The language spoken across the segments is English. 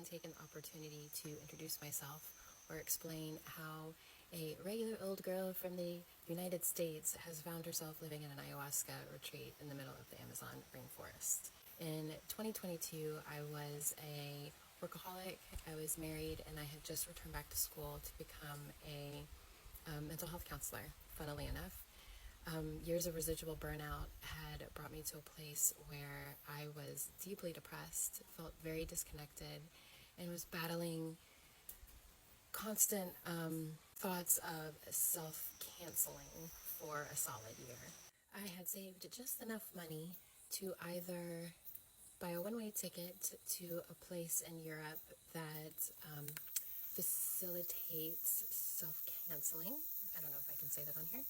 take an opportunity to introduce myself or explain how a regular old girl from the United States has found herself living in an ayahuasca retreat in the middle of the Amazon rainforest. In 2022, I was a workaholic, I was married, and I had just returned back to school to become a mental health counselor, funnily enough. Years of residual burnout had brought me to a place where I was deeply depressed, felt very disconnected, and was battling constant thoughts of self-canceling for a solid year. I had saved just enough money to either buy a one-way ticket to a place in Europe that facilitates self-canceling. I don't know if I can say that on here.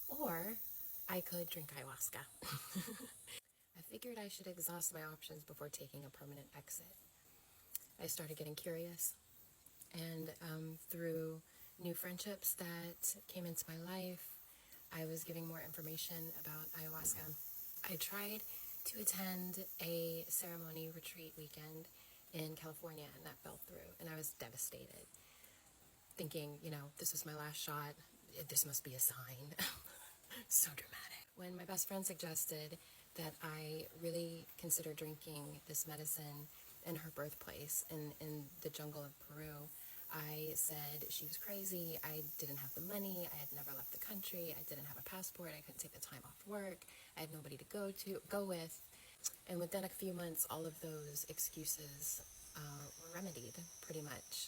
Or I could drink ayahuasca. I figured I should exhaust my options before taking a permanent exit. I started getting curious, and through new friendships that came into my life, I was giving more information about ayahuasca. I tried to attend a ceremony retreat weekend in California, and that fell through, and I was devastated, thinking, this was my last shot. This must be a sign. So dramatic. When my best friend suggested that I really consider drinking this medicine in her birthplace, in the jungle of Peru, I said she was crazy. I didn't have the money. I had never left the country. I didn't have a passport. I couldn't take the time off work. I had nobody to go with. And within a few months, all of those excuses were remedied, pretty much.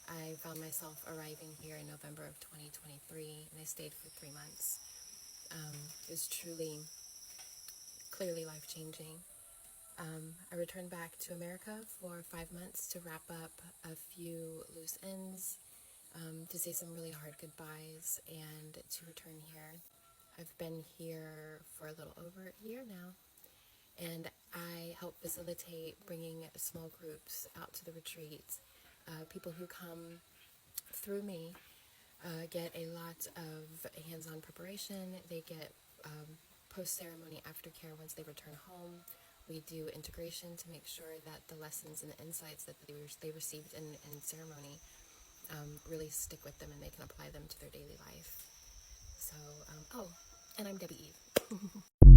I found myself arriving here in November of 2023, and I stayed for 3 months. It was truly, clearly life-changing. I returned back to America for 5 months to wrap up a few loose ends, to say some really hard goodbyes, and to return here. I've been here for a little over a year now, and I help facilitate bringing small groups out to the retreats. People who come through me get a lot of hands-on preparation. They get post-ceremony aftercare once they return home. We do integration to make sure that the lessons and the insights that they received in ceremony really stick with them and they can apply them to their daily life. So, and I'm Debbie Eve.